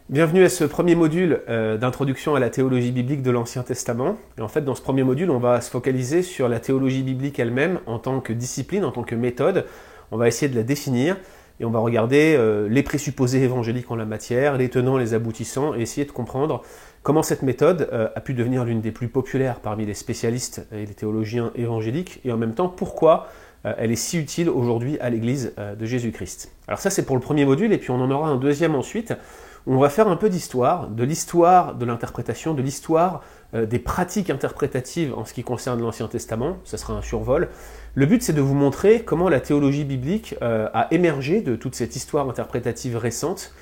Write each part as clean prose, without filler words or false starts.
Bienvenue à ce premier module d'introduction à la théologie biblique de l'Ancien Testament. Et en fait, dans ce premier module, on va se focaliser sur la théologie biblique elle-même en tant que discipline, en tant que méthode. On va essayer de la définir et on va regarder les présupposés évangéliques en la matière, les tenants, les aboutissants, et essayer de comprendre comment cette méthode a pu devenir l'une des plus populaires parmi les spécialistes et les théologiens évangéliques, et en même temps pourquoi elle est si utile aujourd'hui à l'Église de Jésus-Christ. Alors ça, c'est pour le premier module, et puis on en aura un deuxième ensuite. On va faire un peu d'histoire de l'interprétation, de l'histoire des pratiques interprétatives en ce qui concerne l'Ancien Testament. Ce sera un survol. Le but, c'est de vous montrer comment la théologie biblique a émergé de toute cette histoire interprétative récente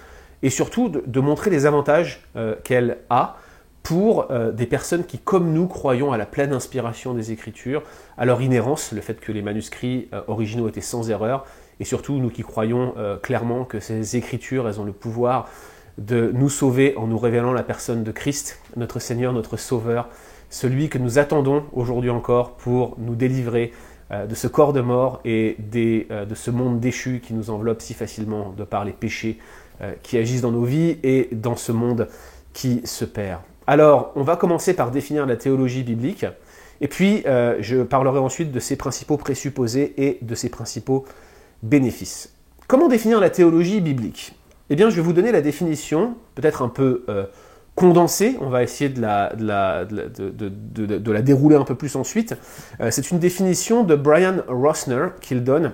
et surtout de montrer les avantages qu'elle a pour des personnes qui, comme nous, croyons à la pleine inspiration des Écritures, à leur inhérence, le fait que les manuscrits originaux étaient sans erreur, et surtout nous qui croyons clairement que ces Écritures, elles ont le pouvoir de nous sauver en nous révélant la personne de Christ, notre Seigneur, notre Sauveur, celui que nous attendons aujourd'hui encore pour nous délivrer de ce corps de mort et de ce monde déchu qui nous enveloppe si facilement de par les péchés qui agissent dans nos vies et dans ce monde qui se perd. Alors, on va commencer par définir la théologie biblique, et puis je parlerai ensuite de ses principaux présupposés et de ses principaux bénéfices. Comment définir la théologie biblique ? Eh bien, je vais vous donner la définition, peut-être un peu condensée, on va essayer de la dérouler un peu plus ensuite. C'est une définition de Brian Rossner qu'il donne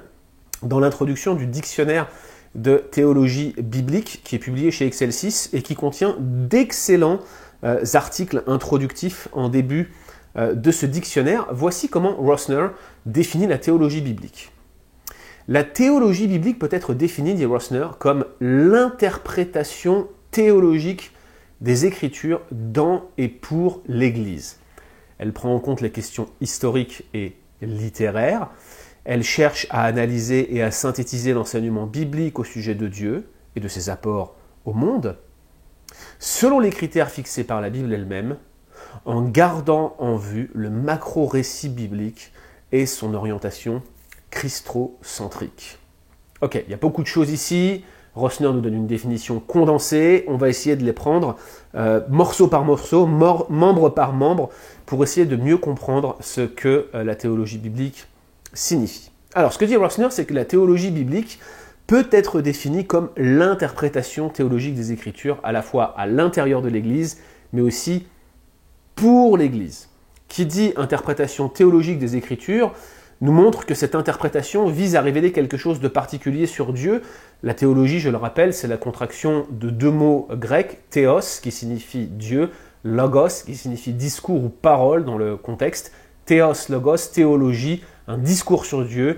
dans l'introduction du dictionnaire de théologie biblique qui est publié chez Excelsis et qui contient d'excellents articles introductifs en début de ce dictionnaire. Voici comment Rossner définit la théologie biblique. La théologie biblique peut être définie, dit Rossner, comme l'interprétation théologique des Écritures dans et pour l'Église. Elle prend en compte les questions historiques et littéraires. Elle cherche à analyser et à synthétiser l'enseignement biblique au sujet de Dieu et de ses apports au monde, selon les critères fixés par la Bible elle-même, en gardant en vue le macro-récit biblique et son orientation christocentrique. Ok, il y a beaucoup de choses ici. Rossner nous donne une définition condensée. On va essayer de les prendre morceau par morceau, membre par membre, pour essayer de mieux comprendre ce que la théologie biblique signifie. Alors, ce que dit Rossner, c'est que la théologie biblique peut être définie comme l'interprétation théologique des Écritures, à la fois à l'intérieur de l'Église, mais aussi pour l'Église. Qui dit interprétation théologique des Écritures nous montre que cette interprétation vise à révéler quelque chose de particulier sur Dieu. La théologie, je le rappelle, c'est la contraction de deux mots grecs, théos, qui signifie Dieu, logos, qui signifie discours ou parole dans le contexte, théos, logos, théologie, un discours sur Dieu,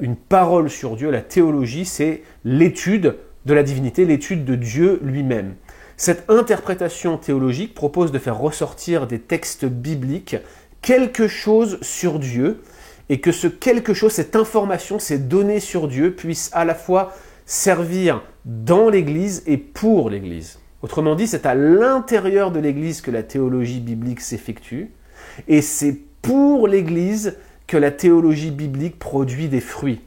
une parole sur Dieu. La théologie, c'est l'étude de la divinité, l'étude de Dieu lui-même. Cette interprétation théologique propose de faire ressortir des textes bibliques quelque chose sur Dieu, et que ce quelque chose, cette information, ces données sur Dieu puissent à la fois servir dans l'Église et pour l'Église. Autrement dit, c'est à l'intérieur de l'Église que la théologie biblique s'effectue, et c'est pour l'Église que la théologie biblique produit des fruits.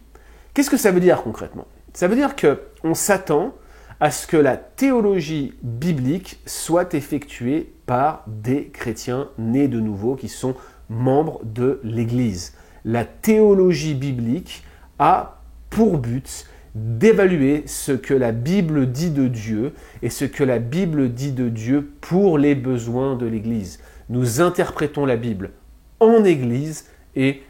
Qu'est-ce que ça veut dire concrètement ? Ça veut dire qu'on s'attend à ce que la théologie biblique soit effectuée par des chrétiens nés de nouveau qui sont membres de l'Église. La théologie biblique a pour but d'évaluer ce que la Bible dit de Dieu et ce que la Bible dit de Dieu pour les besoins de l'Église. Nous interprétons la Bible en Église et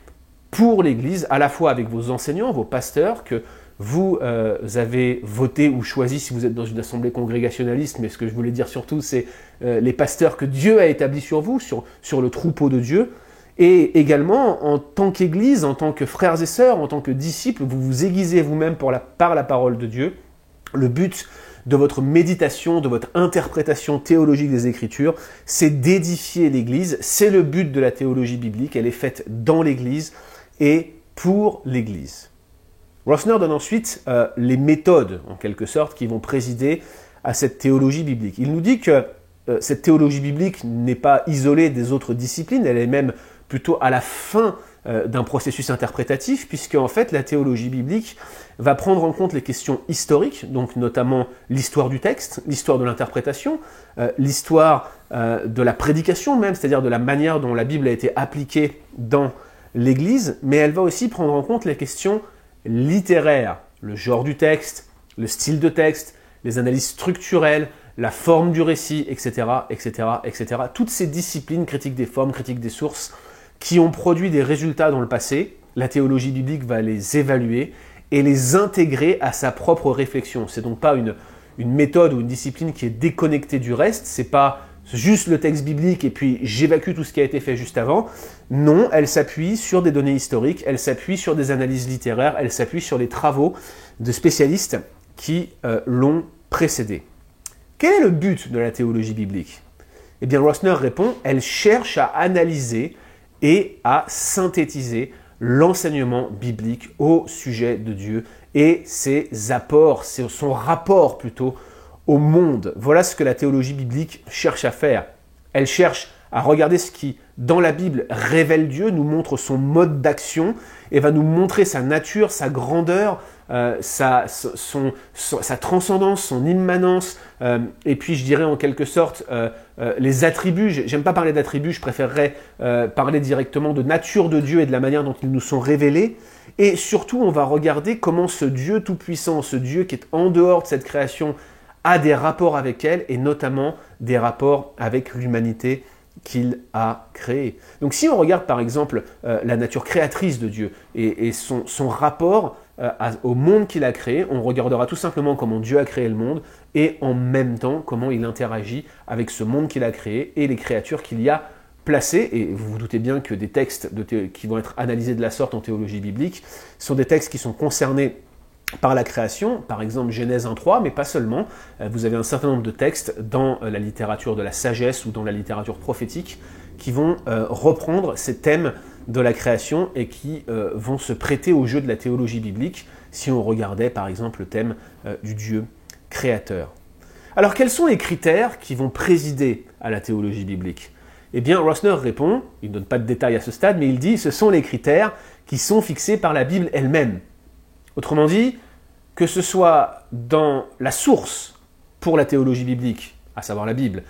pour l'Église, à la fois avec vos enseignants, vos pasteurs, que vous avez voté ou choisi si vous êtes dans une assemblée congrégationaliste, mais ce que je voulais dire surtout, c'est les pasteurs que Dieu a établis sur vous, sur le troupeau de Dieu. Et également, en tant qu'Église, en tant que frères et sœurs, en tant que disciples, vous vous aiguisez vous-même par la parole de Dieu. Le but de votre méditation, de votre interprétation théologique des Écritures, c'est d'édifier l'Église. C'est le but de la théologie biblique. Elle est faite dans l'Église et pour l'Église. Rossner donne ensuite les méthodes, en quelque sorte, qui vont présider à cette théologie biblique. Il nous dit que cette théologie biblique n'est pas isolée des autres disciplines, elle est même plutôt à la fin d'un processus interprétatif, puisque en fait la théologie biblique va prendre en compte les questions historiques, donc notamment l'histoire du texte, l'histoire de l'interprétation, l'histoire de la prédication même, c'est-à-dire de la manière dont la Bible a été appliquée dans l'Église, mais elle va aussi prendre en compte les questions littéraires, le genre du texte, le style de texte, les analyses structurelles, la forme du récit, etc., etc., etc. Toutes ces disciplines, critique des formes, critique des sources, qui ont produit des résultats dans le passé, la théologie biblique va les évaluer et les intégrer à sa propre réflexion. C'est donc pas une méthode ou une discipline qui est déconnectée du reste, c'est pas juste le texte biblique et puis j'évacue tout ce qui a été fait juste avant. Non, elle s'appuie sur des données historiques, elle s'appuie sur des analyses littéraires, elle s'appuie sur les travaux de spécialistes qui l'ont précédé. Quel est le but de la théologie biblique? Eh bien, Rossner répond, elle cherche à analyser et à synthétiser l'enseignement biblique au sujet de Dieu et ses apports, son rapport plutôt au monde. Voilà ce que la théologie biblique cherche à faire. Elle cherche à regarder ce qui, dans la Bible, révèle Dieu, nous montre son mode d'action et va nous montrer sa nature, sa grandeur, sa transcendance, son immanence, et puis je dirais en quelque sorte les attributs. J'aime pas parler d'attributs, je préférerais parler directement de nature de Dieu et de la manière dont ils nous sont révélés. Et surtout, on va regarder comment ce Dieu tout-puissant, ce Dieu qui est en dehors de cette création, a des rapports avec elle, et notamment des rapports avec l'humanité qu'il a créée. Donc si on regarde par exemple la nature créatrice de Dieu et son rapport au monde qu'il a créé, on regardera tout simplement comment Dieu a créé le monde et en même temps comment il interagit avec ce monde qu'il a créé et les créatures qu'il y a placées. Et vous vous doutez bien que des textes qui vont être analysés de la sorte en théologie biblique sont des textes qui sont concernés par la création, par exemple Genèse 1.3, mais pas seulement. Vous avez un certain nombre de textes dans la littérature de la sagesse ou dans la littérature prophétique qui vont reprendre ces thèmes de la création et qui vont se prêter au jeu de la théologie biblique si on regardait par exemple le thème du Dieu créateur. Alors quels sont les critères qui vont présider à la théologie biblique? Eh bien Rossner répond, il ne donne pas de détails à ce stade, mais il dit ce sont les critères qui sont fixés par la Bible elle-même. Autrement dit, que ce soit dans la source pour la théologie biblique, à savoir la Bible,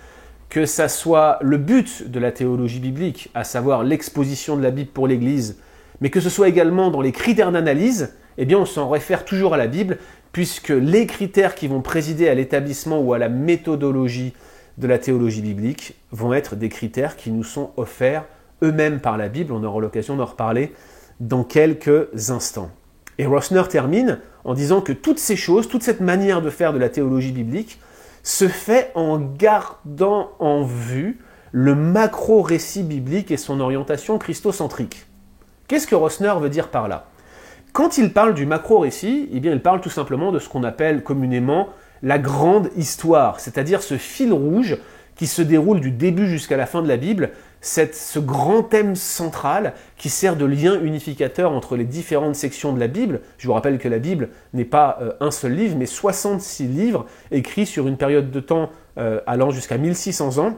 que ça soit le but de la théologie biblique, à savoir l'exposition de la Bible pour l'Église, mais que ce soit également dans les critères d'analyse, eh bien on s'en réfère toujours à la Bible, puisque les critères qui vont présider à l'établissement ou à la méthodologie de la théologie biblique vont être des critères qui nous sont offerts eux-mêmes par la Bible. On aura l'occasion d'en reparler dans quelques instants. Et Rossner termine en disant que toutes ces choses, toute cette manière de faire de la théologie biblique se fait en gardant en vue le macro-récit biblique et son orientation christocentrique. Qu'est-ce que Rossner veut dire par là? Quand il parle du macro-récit, eh bien il parle tout simplement de ce qu'on appelle communément la grande histoire, c'est-à-dire ce fil rouge qui se déroule du début jusqu'à la fin de la Bible, ce grand thème central qui sert de lien unificateur entre les différentes sections de la Bible. Je vous rappelle que la Bible n'est pas un seul livre, mais 66 livres écrits sur une période de temps allant jusqu'à 1600 ans.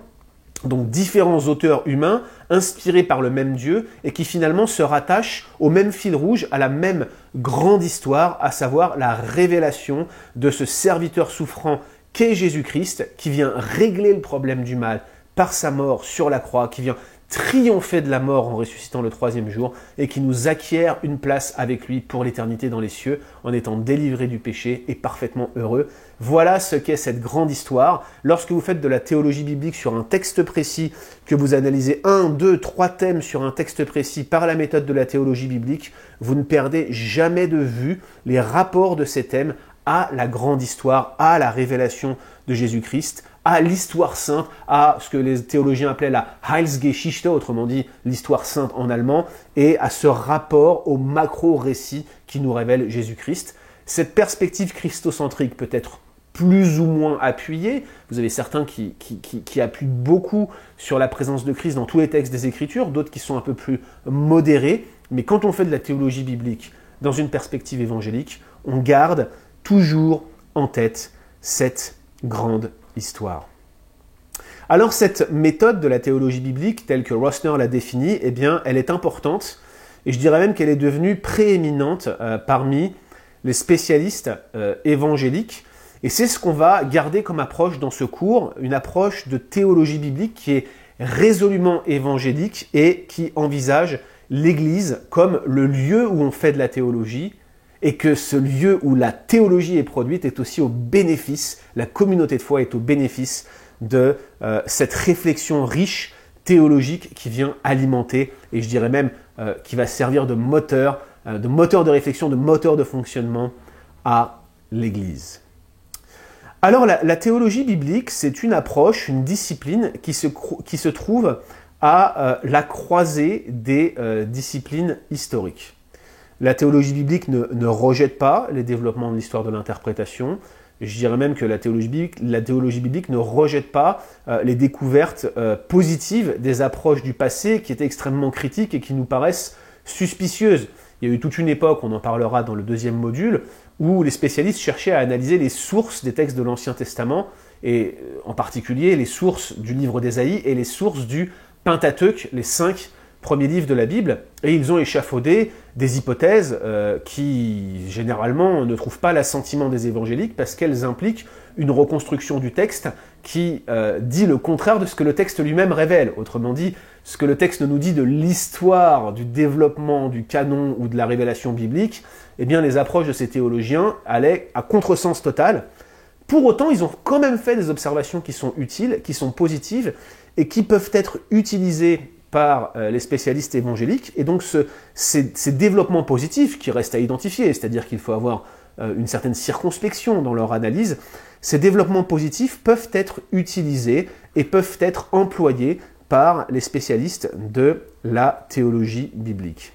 Donc différents auteurs humains inspirés par le même Dieu et qui finalement se rattachent au même fil rouge, à la même grande histoire, à savoir la révélation de ce serviteur souffrant qu'est Jésus-Christ, qui vient régler le problème du mal par sa mort sur la croix, qui vient triompher de la mort en ressuscitant le troisième jour et qui nous acquiert une place avec lui pour l'éternité dans les cieux en étant délivré du péché et parfaitement heureux. Voilà ce qu'est cette grande histoire. Lorsque vous faites de la théologie biblique sur un texte précis, que vous analysez 1, 2, 3 thèmes sur un texte précis par la méthode de la théologie biblique, vous ne perdez jamais de vue les rapports de ces thèmes à la grande histoire, à la révélation de Jésus-Christ, à l'histoire sainte, à ce que les théologiens appelaient la Heilsgeschichte, autrement dit l'histoire sainte en allemand, et à ce rapport au macro-récit qui nous révèle Jésus-Christ. Cette perspective christocentrique peut être plus ou moins appuyée. Vous avez certains qui appuient beaucoup sur la présence de Christ dans tous les textes des Écritures, d'autres qui sont un peu plus modérés. Mais quand on fait de la théologie biblique dans une perspective évangélique, on garde toujours en tête cette grande histoire. Alors cette méthode de la théologie biblique, telle que Rossner l'a définie, eh bien, elle est importante et je dirais même qu'elle est devenue prééminente parmi les spécialistes évangéliques. Et c'est ce qu'on va garder comme approche dans ce cours, une approche de théologie biblique qui est résolument évangélique et qui envisage l'Église comme le lieu où on fait de la théologie, et que ce lieu où la théologie est produite est aussi au bénéfice, la communauté de foi est au bénéfice de cette réflexion riche théologique qui vient alimenter, et je dirais même qui va servir de moteur de réflexion, de moteur de fonctionnement à l'Église. Alors la théologie biblique, c'est une approche, une discipline qui se trouve à la croisée des disciplines historiques. La théologie biblique ne rejette pas les développements de l'histoire de l'interprétation. Je dirais même que la théologie biblique ne rejette pas les découvertes positives des approches du passé qui étaient extrêmement critiques et qui nous paraissent suspicieuses. Il y a eu toute une époque, on en parlera dans le deuxième module, où les spécialistes cherchaient à analyser les sources des textes de l'Ancien Testament, et en particulier les sources du livre d'Ésaïe et les sources du Pentateuque, les 5 premiers livres de la Bible, et ils ont échafaudé des hypothèses qui, généralement, ne trouvent pas l'assentiment des évangéliques parce qu'elles impliquent une reconstruction du texte qui dit le contraire de ce que le texte lui-même révèle. Autrement dit, ce que le texte nous dit de l'histoire, du développement du canon ou de la révélation biblique, eh bien les approches de ces théologiens allaient à contresens total. Pour autant, ils ont quand même fait des observations qui sont utiles, qui sont positives, et qui peuvent être utilisées par les spécialistes évangéliques. Et donc ces développements positifs qui restent à identifier, c'est-à-dire qu'il faut avoir une certaine circonspection dans leur analyse, ces développements positifs peuvent être utilisés et peuvent être employés par les spécialistes de la théologie biblique.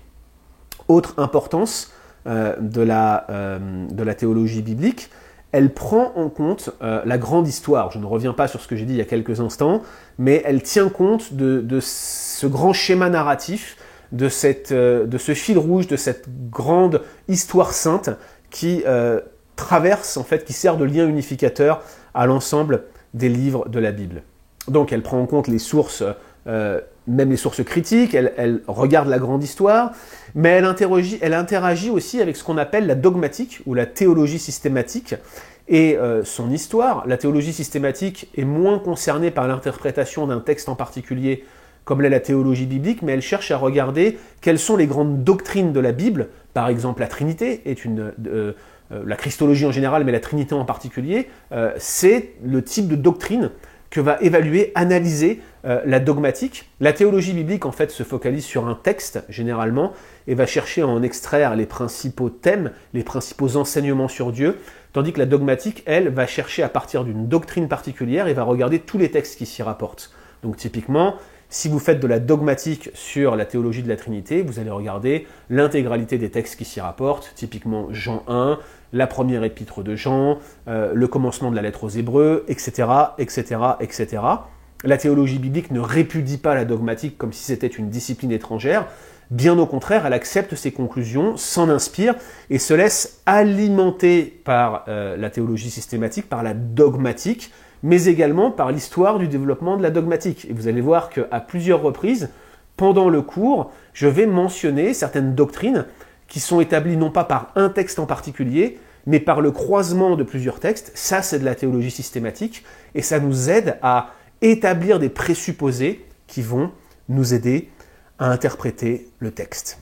Autre importance de la théologie biblique, elle prend en compte la grande histoire. Je ne reviens pas sur ce que j'ai dit il y a quelques instants, mais elle tient compte de ce grand schéma narratif, de ce fil rouge, de cette grande histoire sainte qui traverse, en fait, qui sert de lien unificateur à l'ensemble des livres de la Bible. Donc elle prend en compte les sources, même les sources critiques, elle regarde la grande histoire, mais elle interagit aussi avec ce qu'on appelle la dogmatique ou la théologie systématique et son histoire. La théologie systématique est moins concernée par l'interprétation d'un texte en particulier comme l'est la théologie biblique, mais elle cherche à regarder quelles sont les grandes doctrines de la Bible. Par exemple, la Trinité est la Christologie en général, mais la Trinité en particulier, c'est le type de doctrine que va évaluer, analyser la dogmatique. La théologie biblique, en fait, se focalise sur un texte, généralement, et va chercher à en extraire les principaux thèmes, les principaux enseignements sur Dieu, tandis que la dogmatique, elle, va chercher à partir d'une doctrine particulière et va regarder tous les textes qui s'y rapportent. Donc typiquement, si vous faites de la dogmatique sur la théologie de la Trinité, vous allez regarder l'intégralité des textes qui s'y rapportent, typiquement Jean 1, la première épître de Jean, le commencement de la lettre aux Hébreux, etc., etc., etc. La théologie biblique ne répudie pas la dogmatique comme si c'était une discipline étrangère. Bien au contraire, elle accepte ses conclusions, s'en inspire et se laisse alimenter par la théologie systématique, par la dogmatique, mais également par l'histoire du développement de la dogmatique. Et vous allez voir qu'à plusieurs reprises, pendant le cours, je vais mentionner certaines doctrines qui sont établies non pas par un texte en particulier, mais par le croisement de plusieurs textes. Ça, c'est de la théologie systématique, et ça nous aide à établir des présupposés qui vont nous aider à interpréter le texte.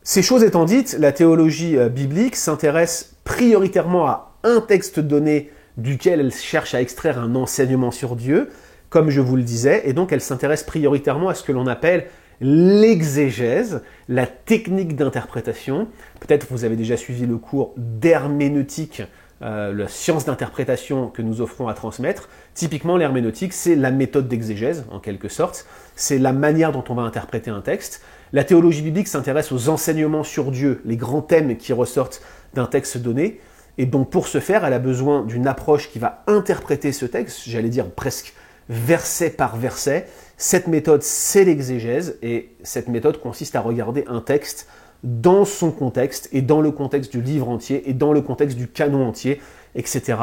Ces choses étant dites, la théologie biblique s'intéresse prioritairement à un texte donné duquel elle cherche à extraire un enseignement sur Dieu, comme je vous le disais, et donc elle s'intéresse prioritairement à ce que l'on appelle l'exégèse, la technique d'interprétation. Peut-être vous avez déjà suivi le cours d'herméneutique, la science d'interprétation que nous offrons à transmettre. Typiquement, l'herméneutique, c'est la méthode d'exégèse, en quelque sorte. C'est la manière dont on va interpréter un texte. La théologie biblique s'intéresse aux enseignements sur Dieu, les grands thèmes qui ressortent d'un texte donné. Et donc, pour ce faire, elle a besoin d'une approche qui va interpréter ce texte, j'allais dire presque verset par verset. Cette méthode, c'est l'exégèse, et cette méthode consiste à regarder un texte dans son contexte, et dans le contexte du livre entier, et dans le contexte du canon entier, etc.,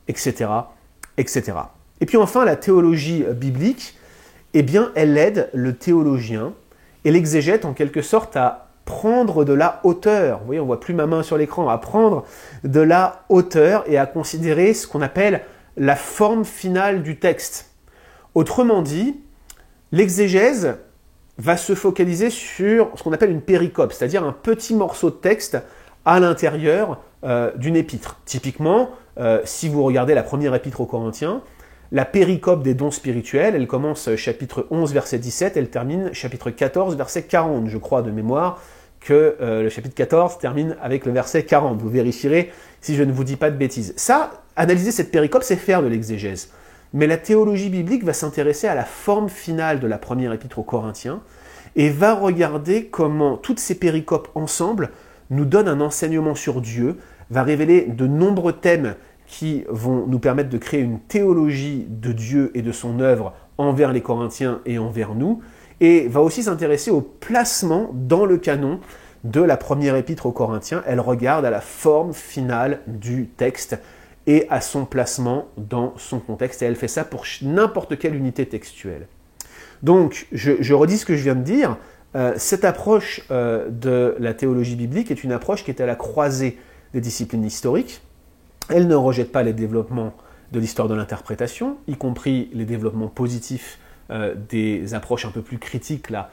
etc., etc. Et puis enfin, la théologie biblique, eh bien, elle aide le théologien Et l'exégète, en quelque sorte, à prendre de la hauteur. Vous voyez, on ne voit plus ma main sur l'écran. À prendre de la hauteur et à considérer ce qu'on appelle la forme finale du texte. Autrement dit, l'exégèse va se focaliser sur ce qu'on appelle une péricope, c'est-à-dire un petit morceau de texte à l'intérieur d'une épître. Typiquement, si vous regardez la première épître aux Corinthiens, la péricope des dons spirituels, elle commence chapitre 11, verset 17, elle termine chapitre 14, verset 40, je crois de mémoire, que le chapitre 14 termine avec le verset 40. Vous vérifierez si je ne vous dis pas de bêtises. Ça, analyser cette péricope, c'est faire de l'exégèse. Mais la théologie biblique va s'intéresser à la forme finale de la première épître aux Corinthiens et va regarder comment toutes ces péricopes ensemble nous donnent un enseignement sur Dieu, va révéler de nombreux thèmes qui vont nous permettre de créer une théologie de Dieu et de son œuvre envers les Corinthiens et envers nous, et va aussi s'intéresser au placement dans le canon de la première épître aux Corinthiens. Elle regarde à la forme finale du texte et à son placement dans son contexte, et elle fait ça pour n'importe quelle unité textuelle. Donc, je redis ce que je viens de dire, cette approche de la théologie biblique est une approche qui est à la croisée des disciplines historiques. Elle ne rejette pas les développements de l'histoire de l'interprétation, y compris les développements positifs des approches un peu plus critiques là,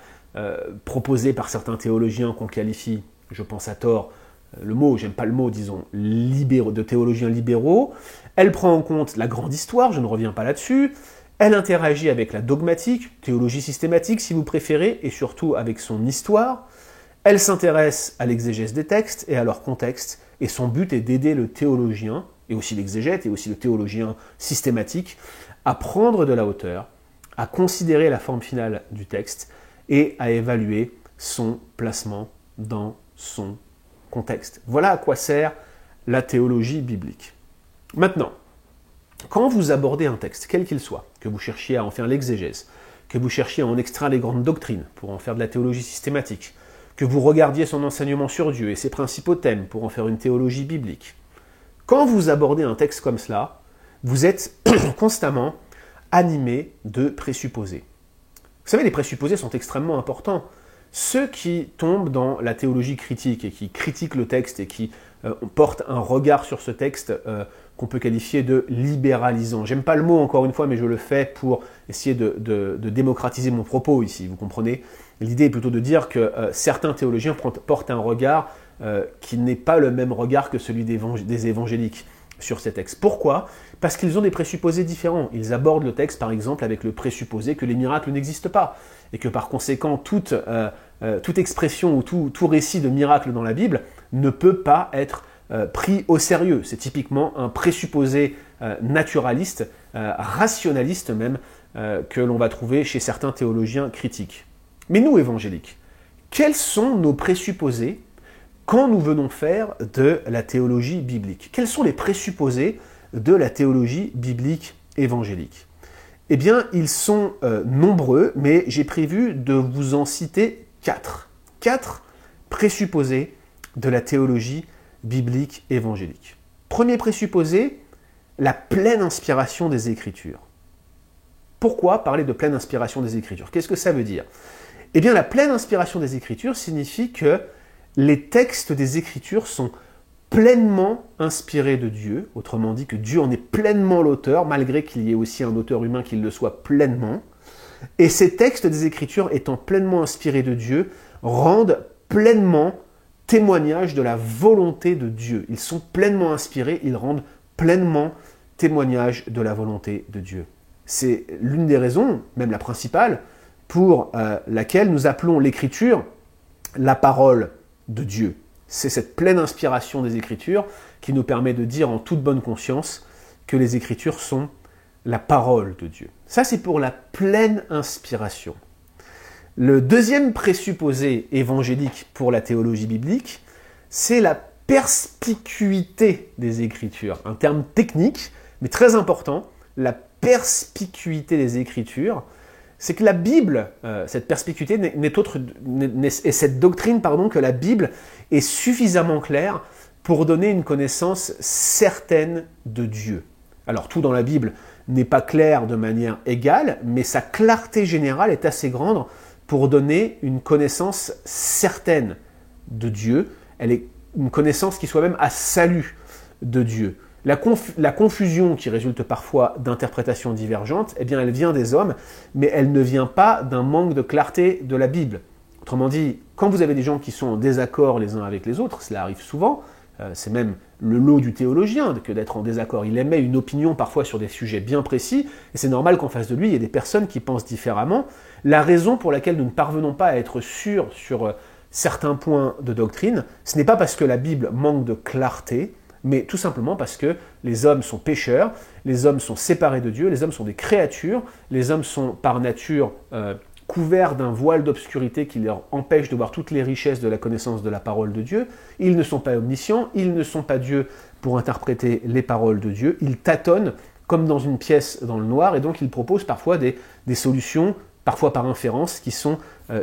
proposées par certains théologiens qu'on qualifie, je pense à tort, le mot, j'aime pas le mot, disons, de théologiens libéraux. Elle prend en compte la grande histoire, je ne reviens pas là-dessus. Elle interagit avec la dogmatique, théologie systématique si vous préférez, et surtout avec son histoire. Elle s'intéresse à l'exégèse des textes et à leur contexte, et son but est d'aider le théologien, et aussi l'exégète, et aussi le théologien systématique, à prendre de la hauteur, à considérer la forme finale du texte, et à évaluer son placement dans son contexte. Voilà à quoi sert la théologie biblique. Maintenant, quand vous abordez un texte, quel qu'il soit, que vous cherchiez à en faire l'exégèse, que vous cherchiez à en extraire les grandes doctrines pour en faire de la théologie systématique, que vous regardiez son enseignement sur Dieu et ses principaux thèmes pour en faire une théologie biblique, quand vous abordez un texte comme cela, vous êtes constamment animé de présupposés. Vous savez, les présupposés sont extrêmement importants. Ceux qui tombent dans la théologie critique et qui critiquent le texte et qui portent un regard sur ce texte qu'on peut qualifier de libéralisant. J'aime pas le mot encore une fois, mais je le fais pour essayer de démocratiser mon propos ici, vous comprenez? L'idée est plutôt de dire que certains théologiens portent un regard qui n'est pas le même regard que celui des évangéliques sur ces textes. Pourquoi? Parce qu'ils ont des présupposés différents. Ils abordent le texte, par exemple, avec le présupposé que les miracles n'existent pas, et que par conséquent, toute expression ou tout récit de miracle dans la Bible ne peut pas être pris au sérieux. C'est typiquement un présupposé naturaliste, rationaliste même, que l'on va trouver chez certains théologiens critiques. Mais nous, évangéliques, quels sont nos présupposés quand nous venons faire de la théologie biblique? Quels sont les présupposés de la théologie biblique évangélique? Eh bien, ils sont nombreux, mais j'ai prévu de vous en citer 4. 4 présupposés de la théologie biblique évangélique. Premier présupposé, la pleine inspiration des Écritures. Pourquoi parler de pleine inspiration des Écritures? Qu'est-ce que ça veut dire? Eh bien, la pleine inspiration des Écritures signifie que les textes des Écritures sont pleinement inspirés de Dieu, autrement dit que Dieu en est pleinement l'auteur, malgré qu'il y ait aussi un auteur humain qui le soit pleinement. Et ces textes des Écritures, étant pleinement inspirés de Dieu, rendent pleinement témoignage de la volonté de Dieu. Ils sont pleinement inspirés, ils rendent pleinement témoignage de la volonté de Dieu. C'est l'une des raisons, même la principale, pour laquelle nous appelons l'Écriture la parole de Dieu. C'est cette pleine inspiration des Écritures qui nous permet de dire en toute bonne conscience que les Écritures sont la parole de Dieu. Ça, c'est pour la pleine inspiration. Le deuxième présupposé évangélique pour la théologie biblique, c'est la perspicuité des Écritures. Un terme technique, mais très important, la perspicuité des Écritures. C'est que la Bible, cette perspicuité n'est autre, et cette doctrine, que la Bible est suffisamment claire pour donner une connaissance certaine de Dieu. Alors tout dans la Bible n'est pas clair de manière égale, mais sa clarté générale est assez grande pour donner une connaissance certaine de Dieu. Elle est une connaissance qui soit même à salut de Dieu. La confusion qui résulte parfois d'interprétations divergentes, eh bien, elle vient des hommes, mais elle ne vient pas d'un manque de clarté de la Bible. Autrement dit, quand vous avez des gens qui sont en désaccord les uns avec les autres, cela arrive souvent, c'est même le lot du théologien que d'être en désaccord. Il émet une opinion parfois sur des sujets bien précis, et c'est normal qu'en face de lui, il y ait des personnes qui pensent différemment. La raison pour laquelle nous ne parvenons pas à être sûrs sur certains points de doctrine, ce n'est pas parce que la Bible manque de clarté, mais tout simplement parce que les hommes sont pécheurs, les hommes sont séparés de Dieu, les hommes sont des créatures, les hommes sont par nature couverts d'un voile d'obscurité qui leur empêche de voir toutes les richesses de la connaissance de la parole de Dieu. Ils ne sont pas omniscients, ils ne sont pas Dieu pour interpréter les paroles de Dieu, ils tâtonnent comme dans une pièce dans le noir, et donc ils proposent parfois des solutions, parfois par inférence, qui sont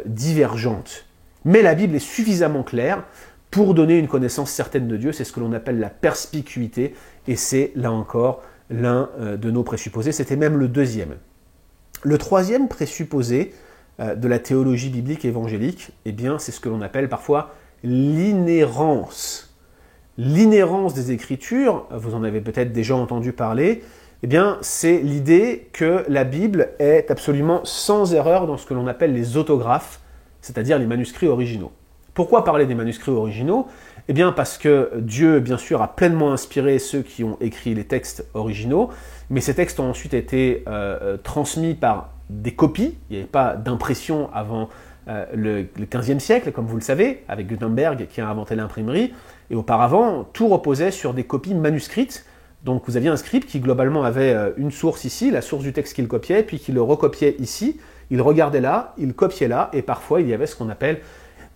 divergentes. Mais la Bible est suffisamment claire pour donner une connaissance certaine de Dieu, c'est ce que l'on appelle la perspicuité, et c'est là encore l'un de nos présupposés, c'était même le deuxième. Le troisième présupposé de la théologie biblique évangélique, eh bien, c'est ce que l'on appelle parfois l'inhérence. L'inhérence des Écritures, vous en avez peut-être déjà entendu parler, eh bien, c'est l'idée que la Bible est absolument sans erreur dans ce que l'on appelle les autographes, c'est-à-dire les manuscrits originaux. Pourquoi parler des manuscrits originaux? Eh bien parce que Dieu, bien sûr, a pleinement inspiré ceux qui ont écrit les textes originaux, mais ces textes ont ensuite été transmis par des copies. Il n'y avait pas d'impression avant le XVe siècle, comme vous le savez, avec Gutenberg qui a inventé l'imprimerie, et auparavant, tout reposait sur des copies manuscrites. Donc vous aviez un scribe qui globalement avait une source ici, la source du texte qu'il copiait, puis qu'il le recopiait ici, il regardait là, il copiait là, et parfois il y avait ce qu'on appelle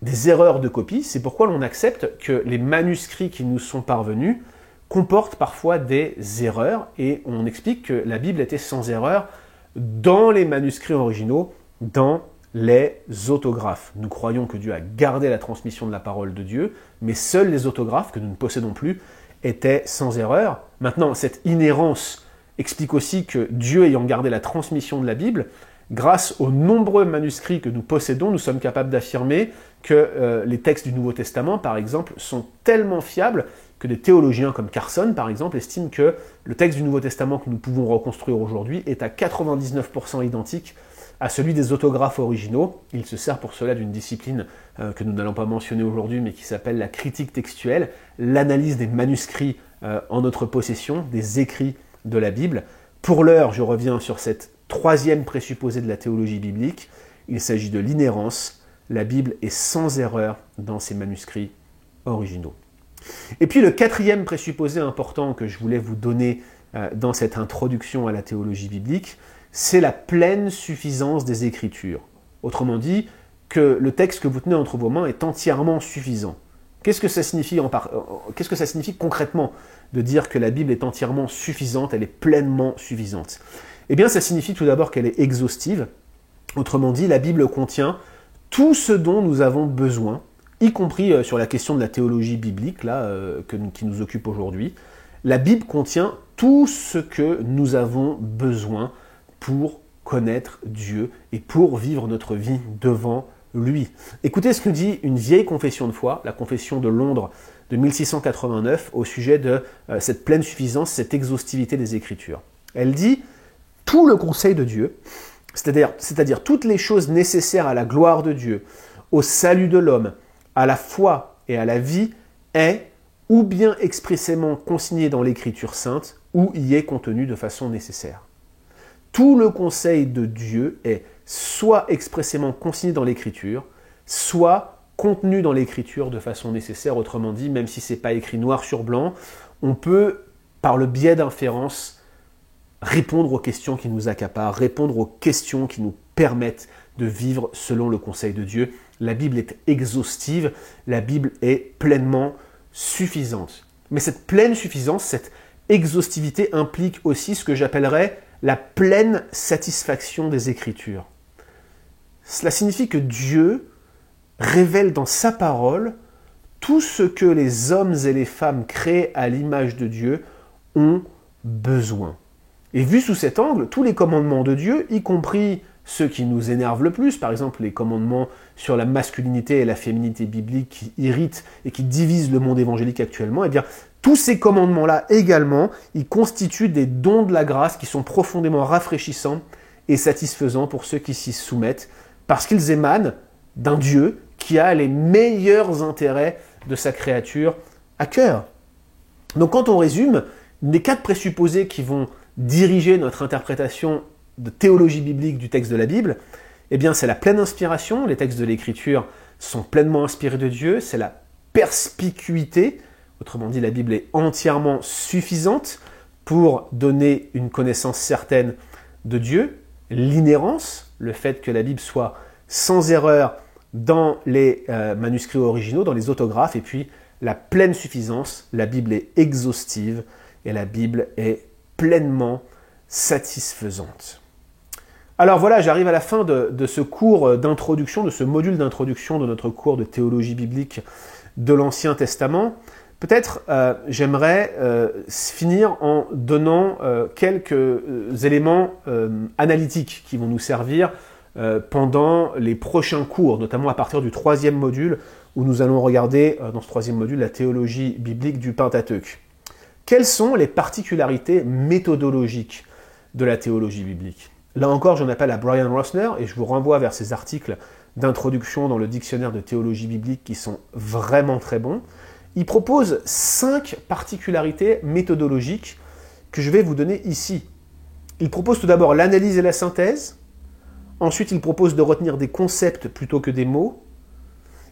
des erreurs de copie. C'est pourquoi l'on accepte que les manuscrits qui nous sont parvenus comportent parfois des erreurs, et on explique que la Bible était sans erreur dans les manuscrits originaux, dans les autographes. Nous croyons que Dieu a gardé la transmission de la parole de Dieu, mais seuls les autographes, que nous ne possédons plus, étaient sans erreur. Maintenant, cette inhérence explique aussi que Dieu ayant gardé la transmission de la Bible, grâce aux nombreux manuscrits que nous possédons, nous sommes capables d'affirmer que les textes du Nouveau Testament, par exemple, sont tellement fiables que des théologiens comme Carson, par exemple, estiment que le texte du Nouveau Testament que nous pouvons reconstruire aujourd'hui est à 99% identique à celui des autographes originaux. Il se sert pour cela d'une discipline que nous n'allons pas mentionner aujourd'hui, mais qui s'appelle la critique textuelle, l'analyse des manuscrits en notre possession, des écrits de la Bible. Pour l'heure, je reviens sur cette troisième présupposé de la théologie biblique. Il s'agit de l'inhérence. La Bible est sans erreur dans ses manuscrits originaux. Et puis le quatrième présupposé important que je voulais vous donner dans cette introduction à la théologie biblique, c'est la pleine suffisance des Écritures. Autrement dit, que le texte que vous tenez entre vos mains est entièrement suffisant. Qu'est-ce que ça signifie concrètement de dire que la Bible est entièrement suffisante, elle est pleinement suffisante? Eh bien, ça signifie tout d'abord qu'elle est exhaustive. Autrement dit, la Bible contient tout ce dont nous avons besoin, y compris sur la question de la théologie biblique là, qui nous occupe aujourd'hui. La Bible contient tout ce que nous avons besoin pour connaître Dieu et pour vivre notre vie devant lui. Écoutez ce que dit une vieille confession de foi, la confession de Londres de 1689, au sujet de cette pleine suffisance, cette exhaustivité des Écritures. Elle dit « Tout le conseil de Dieu, c'est-à-dire toutes les choses nécessaires à la gloire de Dieu, au salut de l'homme, à la foi et à la vie, est ou bien expressément consigné dans l'Écriture sainte, ou y est contenu de façon nécessaire. Tout le conseil de Dieu est soit expressément consigné dans l'Écriture, soit contenu dans l'Écriture de façon nécessaire. Autrement dit, même si ce n'est pas écrit noir sur blanc, on peut, par le biais d'inférence, répondre aux questions qui nous accaparent, répondre aux questions qui nous permettent de vivre selon le conseil de Dieu. La Bible est exhaustive, la Bible est pleinement suffisante. Mais cette pleine suffisance, cette exhaustivité implique aussi ce que j'appellerais la pleine satisfaction des Écritures. Cela signifie que Dieu révèle dans sa parole tout ce que les hommes et les femmes créés à l'image de Dieu ont besoin. Et vu sous cet angle, tous les commandements de Dieu, y compris ceux qui nous énervent le plus, par exemple les commandements sur la masculinité et la féminité biblique qui irritent et qui divisent le monde évangélique actuellement, eh bien, tous ces commandements-là également, ils constituent des dons de la grâce qui sont profondément rafraîchissants et satisfaisants pour ceux qui s'y soumettent, parce qu'ils émanent d'un Dieu qui a les meilleurs intérêts de sa créature à cœur. Donc quand on résume, les 4 présupposés qui vont diriger notre interprétation de théologie biblique du texte de la Bible, eh bien c'est la pleine inspiration, les textes de l'Écriture sont pleinement inspirés de Dieu, c'est la perspicuité, autrement dit la Bible est entièrement suffisante pour donner une connaissance certaine de Dieu, l'inhérence, le fait que la Bible soit sans erreur dans les manuscrits originaux, dans les autographes, et puis la pleine suffisance, la Bible est exhaustive et la Bible est pleinement satisfaisante. Alors voilà, j'arrive à la fin de ce cours d'introduction, de ce module d'introduction de notre cours de théologie biblique de l'Ancien Testament. Peut-être j'aimerais finir en donnant quelques éléments analytiques qui vont nous servir pendant les prochains cours, notamment à partir du 3e module, où nous allons regarder dans ce 3e module la théologie biblique du Pentateuque. Quelles sont les particularités méthodologiques de la théologie biblique? Là encore, j'en appelle à Brian Rossner et je vous renvoie vers ses articles d'introduction dans le dictionnaire de théologie biblique qui sont vraiment très bons. Il propose 5 particularités méthodologiques que je vais vous donner ici. Il propose tout d'abord l'analyse et la synthèse. Ensuite, il propose de retenir des concepts plutôt que des mots.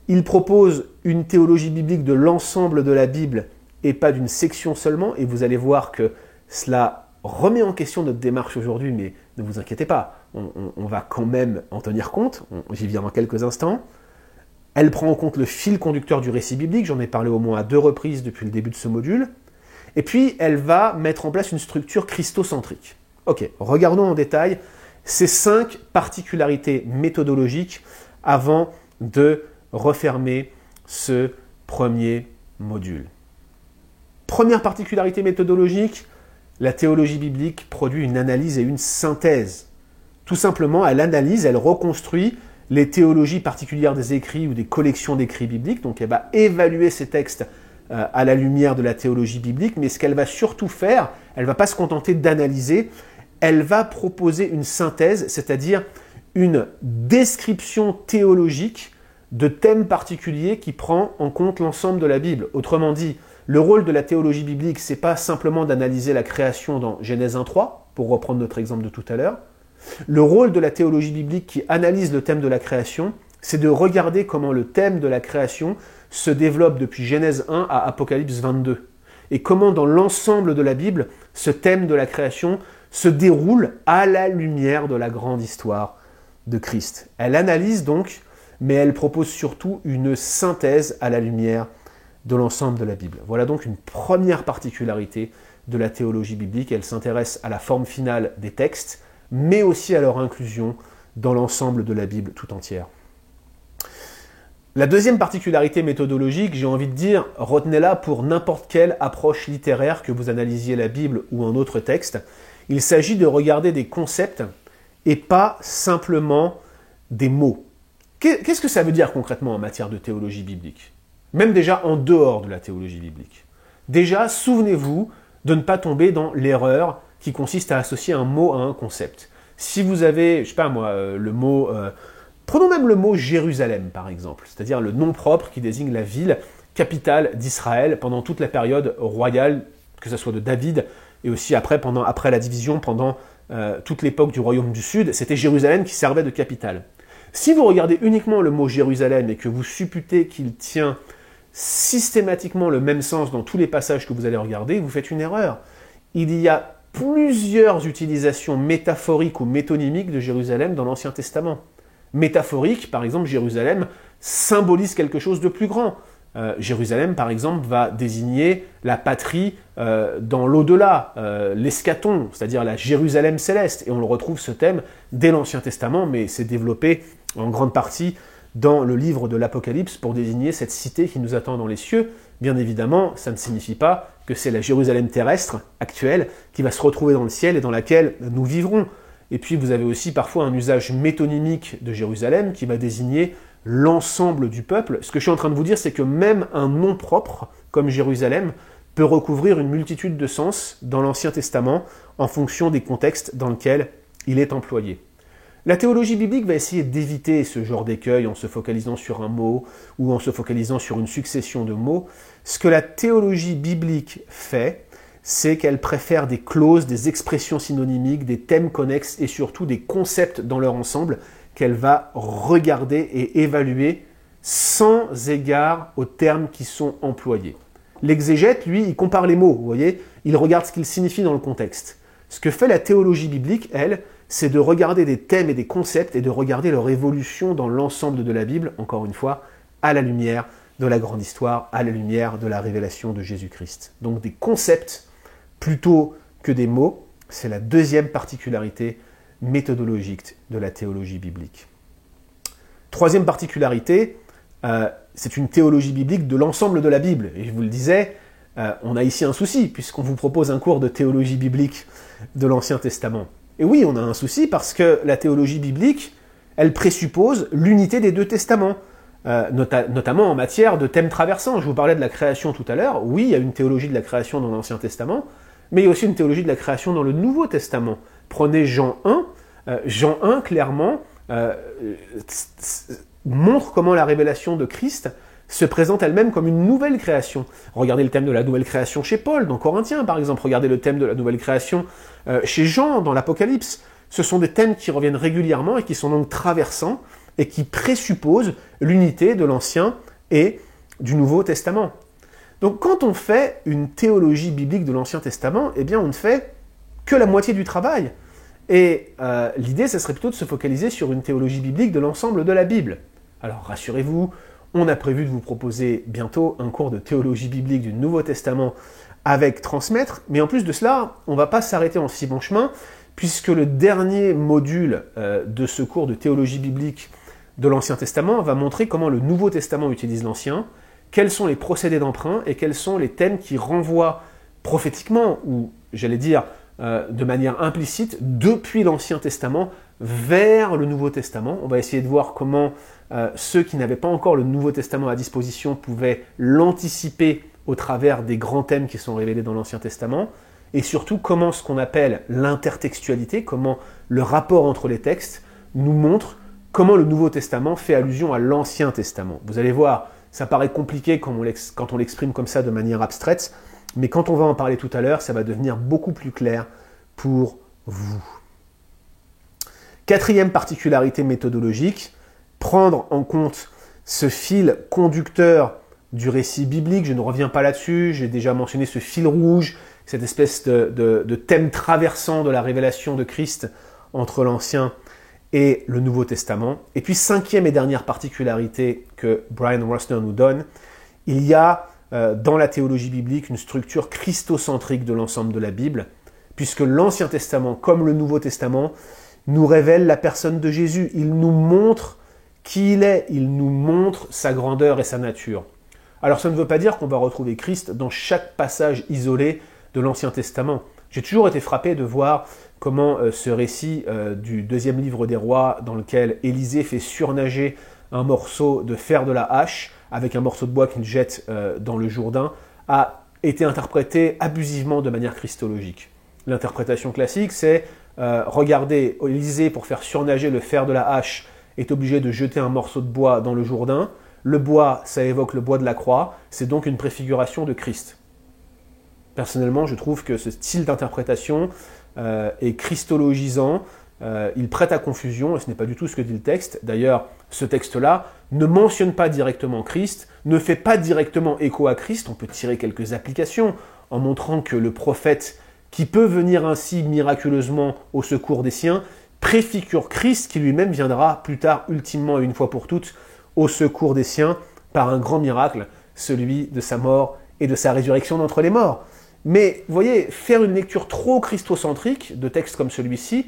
Il propose une théologie biblique de l'ensemble de la Bible et pas d'une section seulement. Et vous allez voir que cela remet en question notre démarche aujourd'hui, mais ne vous inquiétez pas, on va quand même en tenir compte, j'y viens dans quelques instants. Elle prend en compte le fil conducteur du récit biblique, j'en ai parlé au moins à 2 reprises depuis le début de ce module, et puis elle va mettre en place une structure christocentrique. Ok, regardons en détail ces 5 particularités méthodologiques avant de refermer ce premier module. Première particularité méthodologique, la théologie biblique produit une analyse et une synthèse. Tout simplement, elle analyse, elle reconstruit les théologies particulières des écrits ou des collections d'écrits bibliques. Donc elle va évaluer ces textes à la lumière de la théologie biblique, mais ce qu'elle va surtout faire, elle ne va pas se contenter d'analyser, elle va proposer une synthèse, c'est-à-dire une description théologique de thèmes particuliers qui prend en compte l'ensemble de la Bible. Autrement dit, le rôle de la théologie biblique, ce n'est pas simplement d'analyser la création dans Genèse 1.3, pour reprendre notre exemple de tout à l'heure. Le rôle de la théologie biblique qui analyse le thème de la création, c'est de regarder comment le thème de la création se développe depuis Genèse 1 à Apocalypse 22. Et comment dans l'ensemble de la Bible, ce thème de la création se déroule à la lumière de la grande histoire de Christ. Elle analyse donc, mais elle propose surtout une synthèse à la lumière de l'ensemble de la Bible. Voilà donc une première particularité de la théologie biblique. Elle s'intéresse à la forme finale des textes, mais aussi à leur inclusion dans l'ensemble de la Bible tout entière. La deuxième particularité méthodologique, j'ai envie de dire, retenez-la pour n'importe quelle approche littéraire que vous analysiez la Bible ou un autre texte. Il s'agit de regarder des concepts et pas simplement des mots. Qu'est-ce que ça veut dire concrètement en matière de théologie biblique ? Même déjà en dehors de la théologie biblique. Déjà, souvenez-vous de ne pas tomber dans l'erreur qui consiste à associer un mot à un concept. Si vous avez, je sais pas moi, le mot... prenons même le mot Jérusalem, par exemple, c'est-à-dire le nom propre qui désigne la ville capitale d'Israël pendant toute la période royale, que ce soit de David, et aussi après la division, pendant toute l'époque du royaume du Sud, c'était Jérusalem qui servait de capitale. Si vous regardez uniquement le mot Jérusalem et que vous supputez qu'il tient systématiquement le même sens dans tous les passages que vous allez regarder, vous faites une erreur. Il y a plusieurs utilisations métaphoriques ou métonymiques de Jérusalem dans l'Ancien Testament. Métaphorique, par exemple, Jérusalem symbolise quelque chose de plus grand. Jérusalem, par exemple, va désigner la patrie dans l'au-delà, l'eschaton, c'est-à-dire la Jérusalem céleste. Et on le retrouve ce thème dès l'Ancien Testament, mais c'est développé en grande partie dans le livre de l'Apocalypse pour désigner cette cité qui nous attend dans les cieux. Bien évidemment, ça ne signifie pas que c'est la Jérusalem terrestre actuelle qui va se retrouver dans le ciel et dans laquelle nous vivrons. Et puis vous avez aussi parfois un usage métonymique de Jérusalem qui va désigner l'ensemble du peuple. Ce que je suis en train de vous dire, c'est que même un nom propre, comme Jérusalem, peut recouvrir une multitude de sens dans l'Ancien Testament en fonction des contextes dans lesquels il est employé. La théologie biblique va essayer d'éviter ce genre d'écueil en se focalisant sur un mot ou en se focalisant sur une succession de mots. Ce que la théologie biblique fait, c'est qu'elle préfère des clauses, des expressions synonymiques, des thèmes connexes et surtout des concepts dans leur ensemble qu'elle va regarder et évaluer sans égard aux termes qui sont employés. L'exégète, lui, il compare les mots, vous voyez, il regarde ce qu'ils signifient dans le contexte. Ce que fait la théologie biblique, elle, c'est de regarder des thèmes et des concepts et de regarder leur évolution dans l'ensemble de la Bible, encore une fois, à la lumière de la grande histoire, à la lumière de la révélation de Jésus-Christ. Donc des concepts plutôt que des mots, c'est la deuxième particularité méthodologique de la théologie biblique. Troisième particularité, c'est une théologie biblique de l'ensemble de la Bible. Et je vous le disais, on a ici un souci, puisqu'on vous propose un cours de théologie biblique de l'Ancien Testament. Et oui, on a un souci parce que la théologie biblique, elle présuppose l'unité des deux testaments, notamment en matière de thèmes traversants. Je vous parlais de la création tout à l'heure. Oui, il y a une théologie de la création dans l'Ancien Testament, mais il y a aussi une théologie de la création dans le Nouveau Testament. Prenez Jean 1. Jean 1, clairement, montre comment la révélation de Christ se présente elle-même comme une nouvelle création. Regardez le thème de la nouvelle création chez Paul, dans Corinthiens par exemple. Regardez le thème de la nouvelle création chez Jean, dans l'Apocalypse. Ce sont des thèmes qui reviennent régulièrement et qui sont donc traversants et qui présupposent l'unité de l'Ancien et du Nouveau Testament. Donc quand on fait une théologie biblique de l'Ancien Testament, eh bien on ne fait que la moitié du travail. Et l'idée, ce serait plutôt de se focaliser sur une théologie biblique de l'ensemble de la Bible. Alors rassurez-vous, on a prévu de vous proposer bientôt un cours de théologie biblique du Nouveau Testament avec Transmettre, mais en plus de cela, on ne va pas s'arrêter en si bon chemin, puisque le dernier module de ce cours de théologie biblique de l'Ancien Testament va montrer comment le Nouveau Testament utilise l'Ancien, quels sont les procédés d'emprunt et quels sont les thèmes qui renvoient prophétiquement, ou j'allais dire de manière implicite, depuis l'Ancien Testament vers le Nouveau Testament. On va essayer de voir comment ceux qui n'avaient pas encore le Nouveau Testament à disposition pouvaient l'anticiper au travers des grands thèmes qui sont révélés dans l'Ancien Testament, et surtout comment ce qu'on appelle l'intertextualité, comment le rapport entre les textes nous montre comment le Nouveau Testament fait allusion à l'Ancien Testament. Vous allez voir, ça paraît compliqué quand on l'exprime comme ça de manière abstraite, mais quand on va en parler tout à l'heure, ça va devenir beaucoup plus clair pour vous. Quatrième particularité méthodologique, prendre en compte ce fil conducteur du récit biblique. Je ne reviens pas là-dessus, j'ai déjà mentionné ce fil rouge, cette espèce de thème traversant de la révélation de Christ entre l'Ancien et le Nouveau Testament. Et puis cinquième et dernière particularité que Brian Rossner nous donne, il y a dans la théologie biblique une structure christocentrique de l'ensemble de la Bible, puisque l'Ancien Testament, comme le Nouveau Testament, nous révèle la personne de Jésus. Il nous montre qui il est, il nous montre sa grandeur et sa nature. Alors ça ne veut pas dire qu'on va retrouver Christ dans chaque passage isolé de l'Ancien Testament. J'ai toujours été frappé de voir comment ce récit du deuxième livre des rois, dans lequel Élisée fait surnager un morceau de fer de la hache avec un morceau de bois qu'il jette dans le Jourdain, a été interprété abusivement de manière christologique. L'interprétation classique, c'est regardez, Élisée, pour faire surnager le fer de la hache, est obligé de jeter un morceau de bois dans le Jourdain. Le bois, ça évoque le bois de la croix, c'est donc une préfiguration de Christ. Personnellement, je trouve que ce style d'interprétation est christologisant, il prête à confusion, et ce n'est pas du tout ce que dit le texte. D'ailleurs, ce texte-là ne mentionne pas directement Christ, ne fait pas directement écho à Christ. On peut tirer quelques applications en montrant que le prophète, qui peut venir ainsi miraculeusement au secours des siens, préfigure Christ qui lui-même viendra plus tard, ultimement et une fois pour toutes, au secours des siens par un grand miracle, celui de sa mort et de sa résurrection d'entre les morts. Mais, vous voyez, faire une lecture trop christocentrique de textes comme celui-ci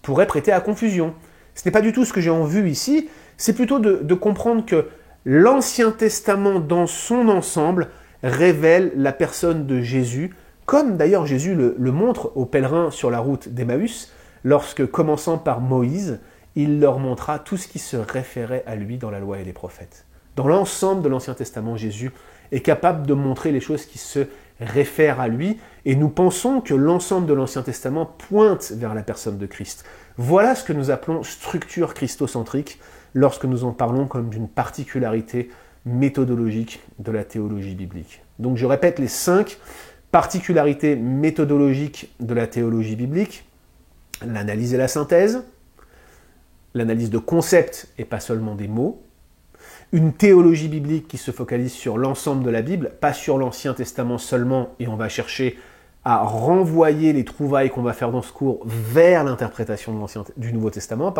pourrait prêter à confusion. Ce n'est pas du tout ce que j'ai en vue ici, c'est plutôt de comprendre que l'Ancien Testament dans son ensemble révèle la personne de Jésus, comme d'ailleurs Jésus le montre aux pèlerins sur la route d'Emmaüs, lorsque, commençant par Moïse, il leur montra tout ce qui se référait à lui dans la loi et les prophètes. Dans l'ensemble de l'Ancien Testament, Jésus est capable de montrer les choses qui se réfèrent à lui, et nous pensons que l'ensemble de l'Ancien Testament pointe vers la personne de Christ. Voilà ce que nous appelons structure christocentrique lorsque nous en parlons comme d'une particularité méthodologique de la théologie biblique. Donc je répète les 5 particularités méthodologiques de la théologie biblique: l'analyse et la synthèse, l'analyse de concepts et pas seulement des mots, une théologie biblique qui se focalise sur l'ensemble de la Bible, pas sur l'Ancien Testament seulement, et on va chercher à renvoyer les trouvailles qu'on va faire dans ce cours vers l'interprétation du Nouveau Testament.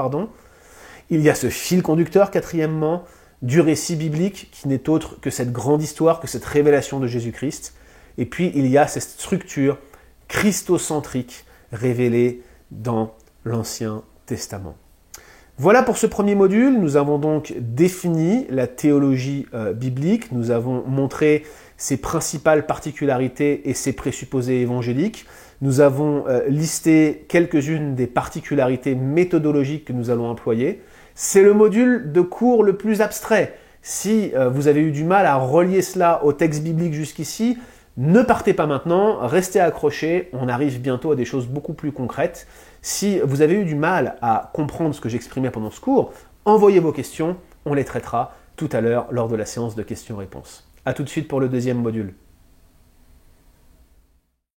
Il y a ce fil conducteur, quatrièmement, du récit biblique, qui n'est autre que cette grande histoire, que cette révélation de Jésus-Christ. Et puis il y a cette structure christocentrique révélée dans l'Ancien Testament. Voilà pour ce premier module. Nous avons donc défini la théologie biblique, nous avons montré ses principales particularités et ses présupposés évangéliques. Nous avons listé quelques-unes des particularités méthodologiques que nous allons employer. C'est le module de cours le plus abstrait. Si vous avez eu du mal à relier cela au texte biblique jusqu'ici, ne partez pas maintenant, restez accrochés, on arrive bientôt à des choses beaucoup plus concrètes. Si vous avez eu du mal à comprendre ce que j'exprimais pendant ce cours, envoyez vos questions, on les traitera tout à l'heure lors de la séance de questions-réponses. A tout de suite pour le deuxième module.